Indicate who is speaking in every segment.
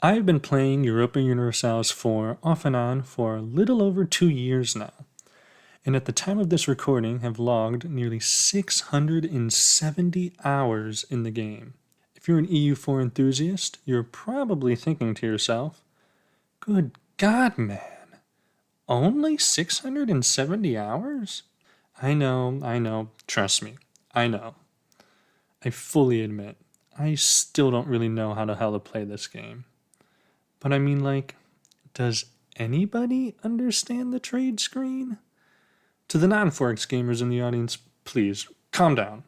Speaker 1: I've been playing Europa Universalis 4 off and on for a little over 2 years now, and at the time of this recording have logged nearly 670 hours in the game. If you're an EU4 enthusiast, you're probably thinking to yourself, good God, man, only 670 hours? I know, trust me, I know. I fully admit, I still don't really know how the hell to play this game. But I mean, like, does anybody understand the trade screen? To the non-Forex gamers in the audience, please, calm down.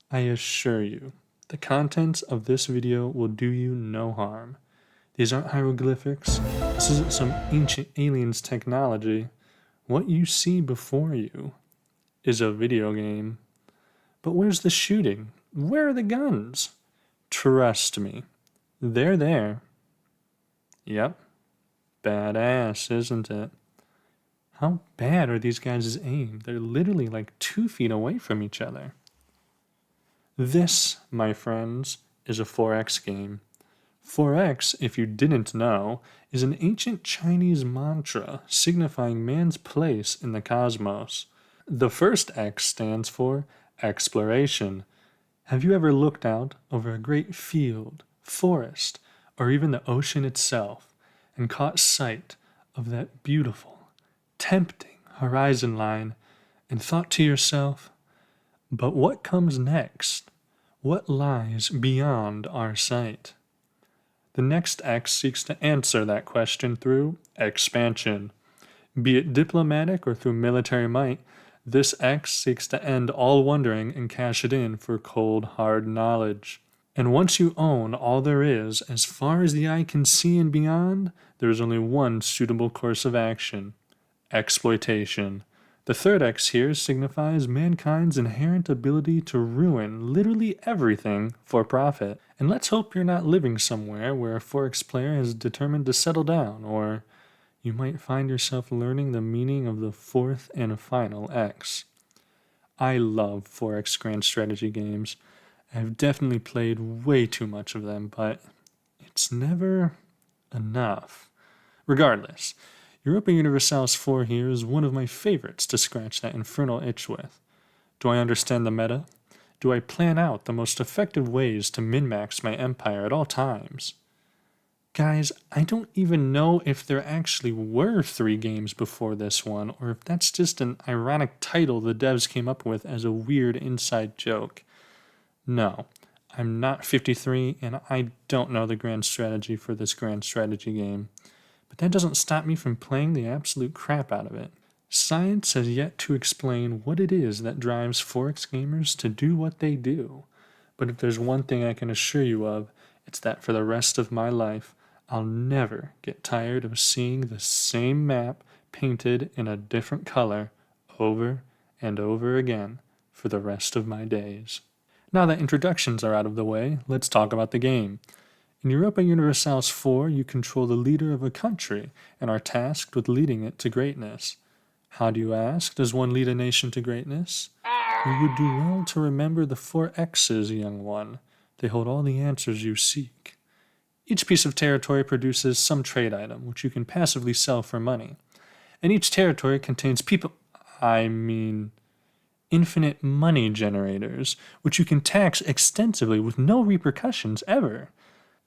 Speaker 1: I assure you, the contents of this video will do you no harm. These aren't hieroglyphics. This isn't some ancient aliens technology. What you see before you is a video game. But where's the shooting? Where are the guns? Trust me, they're there. Yep. Badass, isn't it? How bad are these guys' aim? They're literally like 2 feet away from each other. This, my friends, is a 4X game. 4X, if you didn't know, is an ancient Chinese mantra signifying man's place in the cosmos. The first X stands for exploration. Have you ever looked out over a great field, forest, or even the ocean itself, and caught sight of that beautiful, tempting horizon line, and thought to yourself, but what comes next? What lies beyond our sight? The next X seeks to answer that question through expansion. Be it diplomatic or through military might, this X seeks to end all wondering and cash it in for cold, hard knowledge. And once you own all there is, as far as the eye can see and beyond, there is only one suitable course of action: exploitation. The third X here signifies mankind's inherent ability to ruin literally everything for profit. And let's hope you're not living somewhere where a 4X player has determined to settle down, or you might find yourself learning the meaning of the fourth and final X. I love 4X grand strategy games. I've definitely played way too much of them, but it's never enough. Regardless, Europa Universalis 4 here is one of my favorites to scratch that infernal itch with. Do I understand the meta? Do I plan out the most effective ways to min-max my empire at all times? Guys, I don't even know if there actually were 3 games before this one, or if that's just an ironic title the devs came up with as a weird inside joke. No, I'm not 53, and I don't know the grand strategy for this grand strategy game. But that doesn't stop me from playing the absolute crap out of it. Science has yet to explain what it is that drives 4X gamers to do what they do. But if there's one thing I can assure you of, it's that for the rest of my life, I'll never get tired of seeing the same map painted in a different color over and over again for the rest of my days. Now that introductions are out of the way, let's talk about the game. In Europa Universalis 4, you control the leader of a country and are tasked with leading it to greatness. How do you ask, does one lead a nation to greatness? You would do well to remember the 4 X's, young one. They hold all the answers you seek. Each piece of territory produces some trade item, which you can passively sell for money. And each territory contains infinite money generators, which you can tax extensively with no repercussions ever.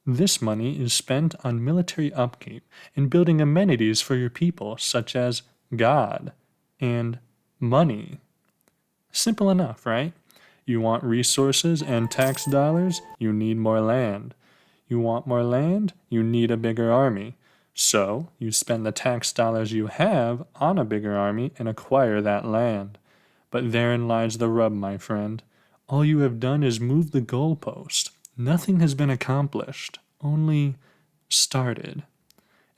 Speaker 1: This money is spent on military upkeep and building amenities for your people, such as God and money. Simple enough, right? You want resources and tax dollars? You need more land. You want more land? You need a bigger army. So, you spend the tax dollars you have on a bigger army and acquire that land. But therein lies the rub, my friend. All you have done is move the goalpost. Nothing has been accomplished, only started.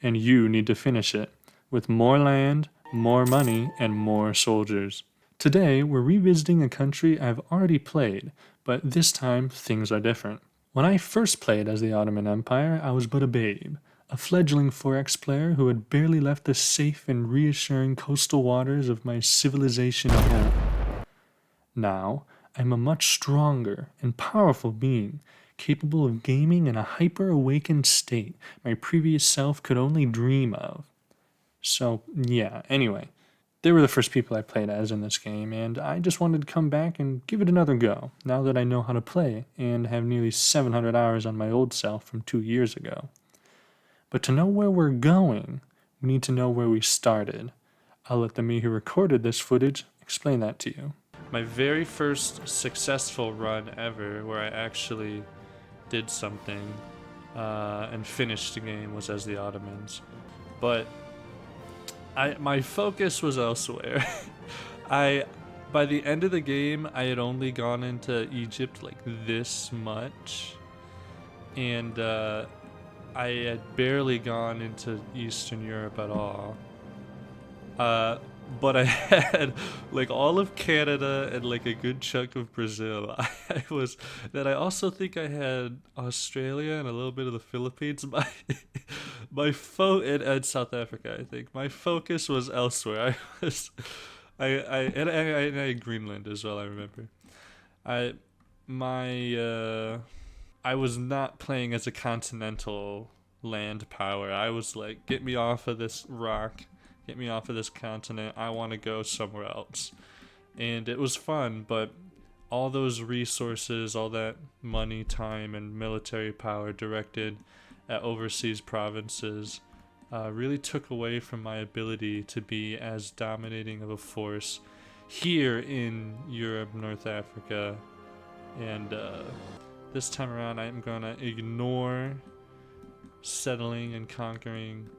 Speaker 1: And you need to finish it, with more land, more money, and more soldiers. Today, we're revisiting a country I've already played, but this time things are different. When I first played as the Ottoman Empire, I was but a babe, a fledgling 4X player who had barely left the safe and reassuring coastal waters of my civilization home. Now, I'm a much stronger and powerful being, capable of gaming in a hyper awakened state my previous self could only dream of. So, yeah, anyway, they were the first people I played as in this game, and I just wanted to come back and give it another go, now that I know how to play and have nearly 700 hours on my old self from 2 years ago. But to know where we're going, we need to know where we started. I'll let the me who recorded this footage explain that to you. My very first successful run ever, where I actually did something and finished the game, was as the Ottomans. But my focus was elsewhere. By the end of the game, I had only gone into Egypt like this much, and I had barely gone into Eastern Europe at all. But I had like all of Canada and like a good chunk of Brazil. I also think I had Australia and a little bit of the Philippines. And South Africa. I think my focus was elsewhere. I had Greenland as well. I remember. I my I was not playing as a continental land power. I was like, get me off of this rock. Get me off of this continent. I want to go somewhere else. And it was fun, but all those resources, all that money, time, and military power directed at overseas provinces really took away from my ability to be as dominating of a force here in Europe, North Africa. And this time around, I'm going to ignore settling and conquering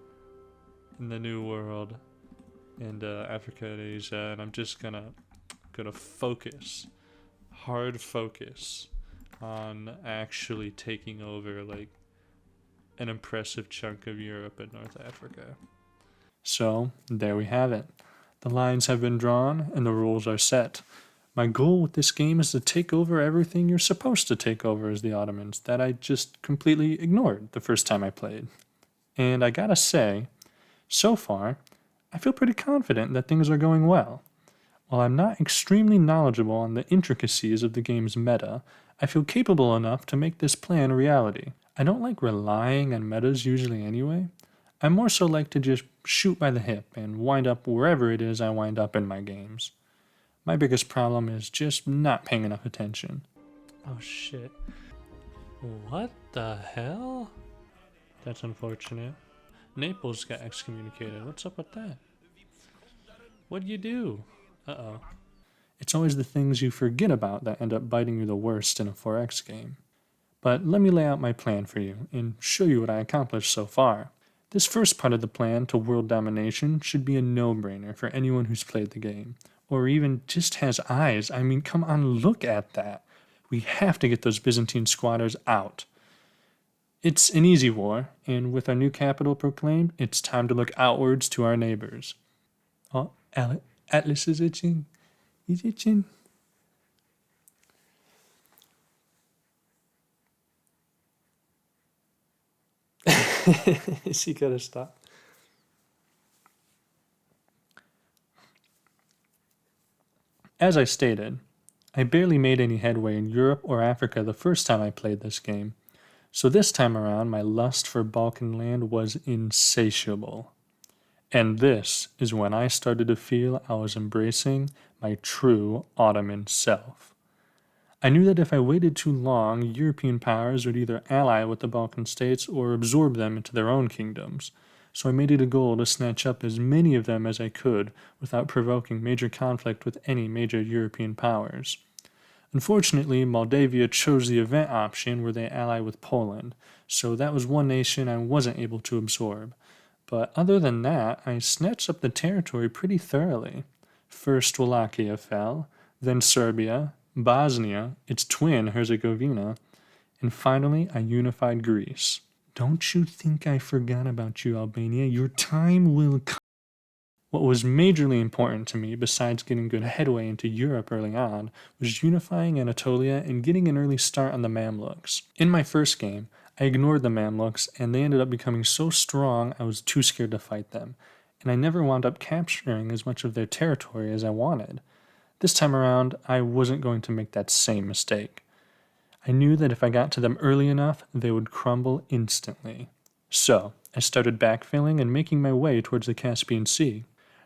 Speaker 1: in the New World and Africa and Asia, and I'm just gonna focus, hard focus, on actually taking over like an impressive chunk of Europe and North Africa. So there we have it. The lines have been drawn and the rules are set. My goal with this game is to take over everything you're supposed to take over as the Ottomans that I just completely ignored the first time I played. And I gotta say, so far, I feel pretty confident that things are going well. While I'm not extremely knowledgeable on the intricacies of the game's meta, I feel capable enough to make this plan a reality. I don't like relying on metas usually anyway. I more so like to just shoot by the hip and wind up wherever it is I wind up in my games. My biggest problem is just not paying enough attention. Oh shit. What the hell? That's unfortunate. Naples got excommunicated. What's up with that? What'd you do? Uh-oh. It's always the things you forget about that end up biting you the worst in a 4X game. But let me lay out my plan for you and show you what I accomplished so far. This first part of the plan to world domination should be a no-brainer for anyone who's played the game, or even just has eyes. I mean, come on, look at that. We have to get those Byzantine squatters out. It's an easy war, and with our new capital proclaimed, it's time to look outwards to our neighbors. Oh, Atlas is itching. He's itching. She gotta stop. As I stated, I barely made any headway in Europe or Africa the first time I played this game. So this time around, my lust for Balkan land was insatiable. And this is when I started to feel I was embracing my true Ottoman self. I knew that if I waited too long, European powers would either ally with the Balkan states or absorb them into their own kingdoms. So I made it a goal to snatch up as many of them as I could without provoking major conflict with any major European powers. Unfortunately, Moldavia chose the event option where they ally with Poland, so that was one nation I wasn't able to absorb. But other than that, I snatched up the territory pretty thoroughly. First Wallachia fell, then Serbia, Bosnia, its twin Herzegovina, and finally I unified Greece. Don't you think I forgot about you, Albania? Your time will come. What was majorly important to me, besides getting good headway into Europe early on, was unifying Anatolia and getting an early start on the Mamluks. In my first game, I ignored the Mamluks, and they ended up becoming so strong I was too scared to fight them, and I never wound up capturing as much of their territory as I wanted. This time around, I wasn't going to make that same mistake. I knew that if I got to them early enough, they would crumble instantly. So, I started backfilling and making my way towards the Caspian Sea.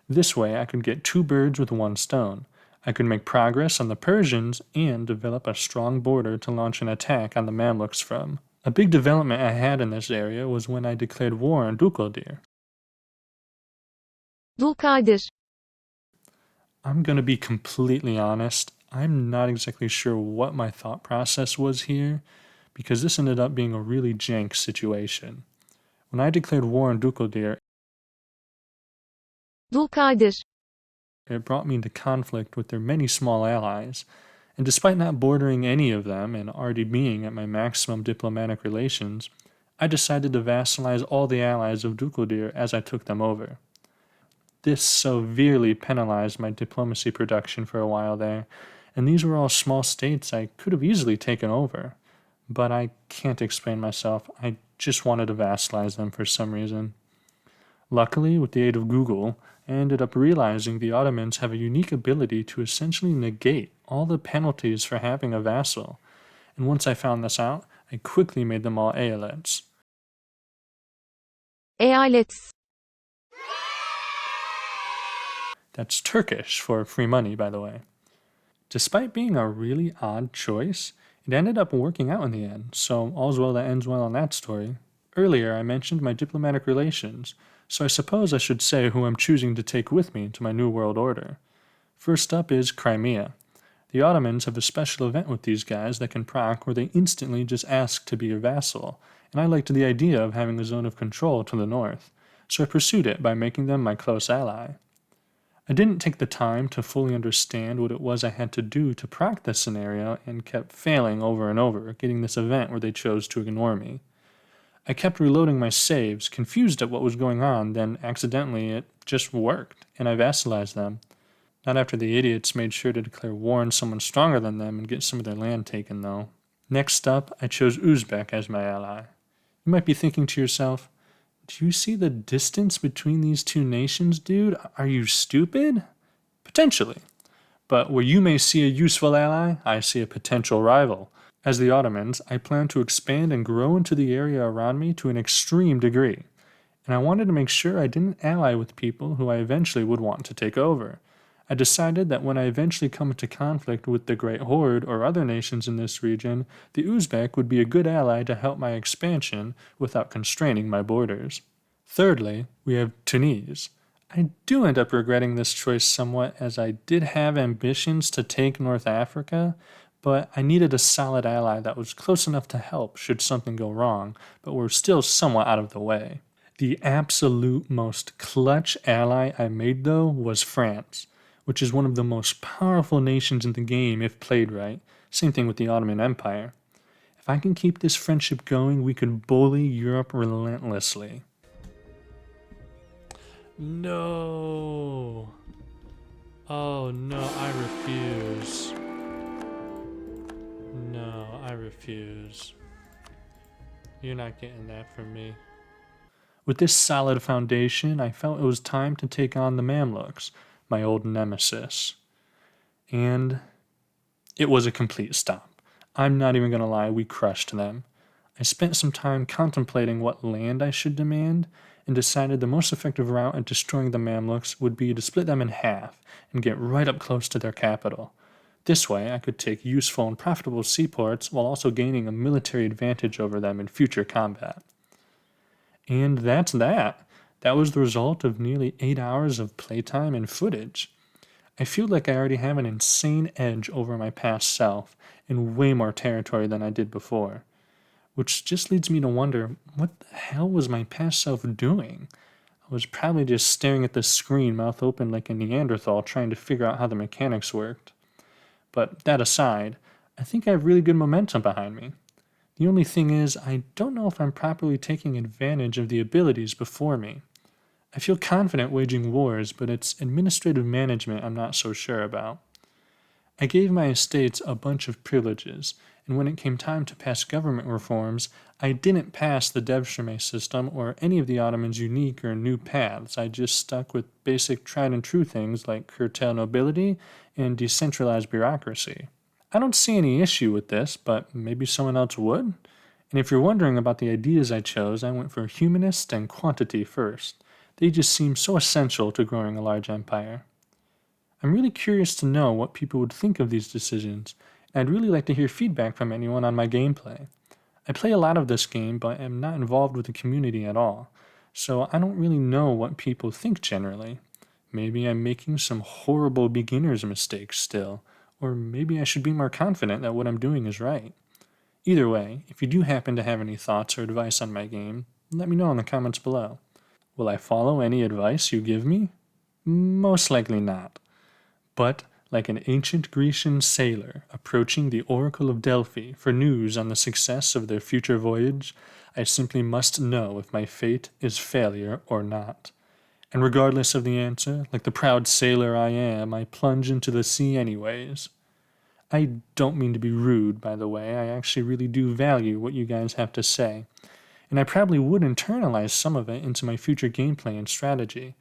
Speaker 1: This way, I could get two birds with one stone. I could make progress on the Persians and develop a strong border to launch an attack on the Mamluks from. A big development I had in this area was when I declared war on Dulkadir.
Speaker 2: Dulkadir.
Speaker 1: I'm going to be completely honest, I'm not exactly sure what my thought process was here, because this ended up being a really jank situation. When I declared war on Dulkadir,
Speaker 2: Dulkadir.
Speaker 1: it brought me into conflict with their many small allies, and despite not bordering any of them and already being at my maximum diplomatic relations, I decided to vassalize all the allies of Dulkadir as I took them over. This severely penalized my diplomacy production for a while there, and these were all small states I could have easily taken over. But I can't explain myself, I just wanted to vassalize them for some reason. Luckily, with the aid of Google, I ended up realizing the Ottomans have a unique ability to essentially negate all the penalties for having a vassal, and once I found this out, I quickly made them all eyalets.
Speaker 2: Eyalets.
Speaker 1: That's Turkish for free money, by the way. Despite being a really odd choice, it ended up working out in the end, so all's well that ends well on that story. Earlier, I mentioned my diplomatic relations, so I suppose I should say who I'm choosing to take with me to my new world order. First up is Crimea. The Ottomans have a special event with these guys that can proc where they instantly just ask to be your vassal, and I liked the idea of having a zone of control to the north, so I pursued it by making them my close ally. I didn't take the time to fully understand what it was I had to do to proc this scenario and kept failing over and over, getting this event where they chose to ignore me. I kept reloading my saves, confused at what was going on, then accidentally it just worked, and I vassalized them. Not after the idiots made sure to declare war on someone stronger than them and get some of their land taken, though. Next up, I chose Uzbek as my ally. You might be thinking to yourself, do you see the distance between these two nations, dude? Are you stupid? Potentially. But where you may see a useful ally, I see a potential rival. As the Ottomans, I plan to expand and grow into the area around me to an extreme degree, and I wanted to make sure I didn't ally with people who I eventually would want to take over. I decided that when I eventually come into conflict with the Great Horde or other nations in this region, the Uzbek would be a good ally to help my expansion without constraining my borders. Thirdly, we have Tunis. I do end up regretting this choice somewhat, as I did have ambitions to take North Africa, but I needed a solid ally that was close enough to help should something go wrong, but were still somewhat out of the way. The absolute most clutch ally I made, though, was France, which is one of the most powerful nations in the game if played right. Same thing with the Ottoman Empire. If I can keep this friendship going, we could bully Europe relentlessly. No. Oh no, I refuse. No, I refuse. You're not getting that from me. With this solid foundation, I felt it was time to take on the Mamluks, my old nemesis. And it was a complete stop. I'm not even going to lie, we crushed them. I spent some time contemplating what land I should demand, and decided the most effective route at destroying the Mamluks would be to split them in half and get right up close to their capital. This way, I could take useful and profitable seaports while also gaining a military advantage over them in future combat. And that's that. That was the result of nearly 8 hours of playtime and footage. I feel like I already have an insane edge over my past self and way more territory than I did before. Which just leads me to wonder, what the hell was my past self doing? I was probably just staring at the screen, mouth open like a Neanderthal, trying to figure out how the mechanics worked. But that aside, I think I have really good momentum behind me. The only thing is, I don't know if I'm properly taking advantage of the abilities before me. I feel confident waging wars, but it's administrative management I'm not so sure about. I gave my estates a bunch of privileges, And when it came time to pass government reforms, I didn't pass the Devshirme system or any of the Ottomans' unique or new paths. I just stuck with basic tried and true things like curtail nobility and decentralized bureaucracy. I don't see any issue with this, but maybe someone else would? And if you're wondering about the ideas I chose, I went for humanist and quantity first. They just seem so essential to growing a large empire. I'm really curious to know what people would think of these decisions, and I'd really like to hear feedback from anyone on my gameplay. I play a lot of this game, but am not involved with the community at all, so I don't really know what people think generally. Maybe I'm making some horrible beginner's mistakes still, or maybe I should be more confident that what I'm doing is right. Either way, if you do happen to have any thoughts or advice on my game, let me know in the comments below. Will I follow any advice you give me? Most likely not. But, like an ancient Grecian sailor approaching the Oracle of Delphi for news on the success of their future voyage, I simply must know if my fate is failure or not. And regardless of the answer, like the proud sailor I am, I plunge into the sea anyways. I don't mean to be rude, by the way. I actually really do value what you guys have to say, and I probably would internalize some of it into my future gameplay and strategy.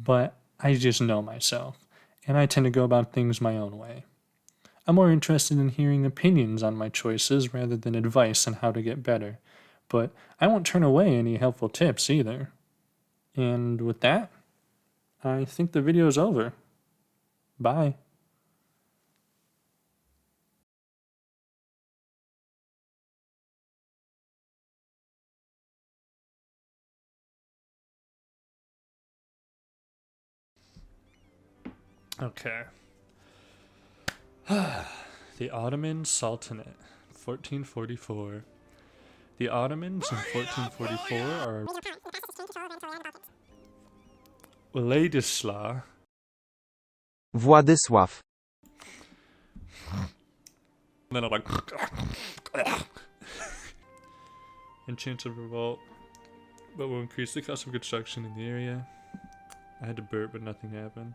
Speaker 1: But I just know myself, and I tend to go about things my own way. I'm more interested in hearing opinions on my choices rather than advice on how to get better, but I won't turn away any helpful tips either. And with that, I think the video's over. Bye. Okay. The Ottoman Sultanate, 1444. The Ottomans in 1444 are Władysław.
Speaker 3: Władysław.
Speaker 1: And then I'm like, and chance of revolt, but will increase the cost of construction in the area. I had to burp, but nothing happened.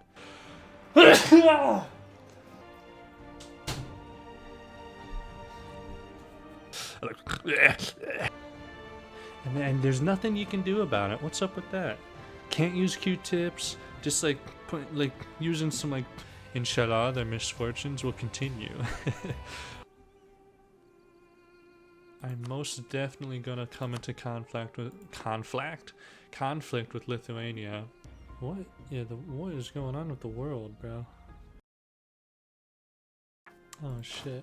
Speaker 1: And there's nothing you can do about it. What's up with that? Can't use Q-tips. Just like using some like, inshallah, their misfortunes will continue. I'm most definitely gonna come into conflict with Lithuania. What? Yeah, what is going on with the world, bro? Oh shit.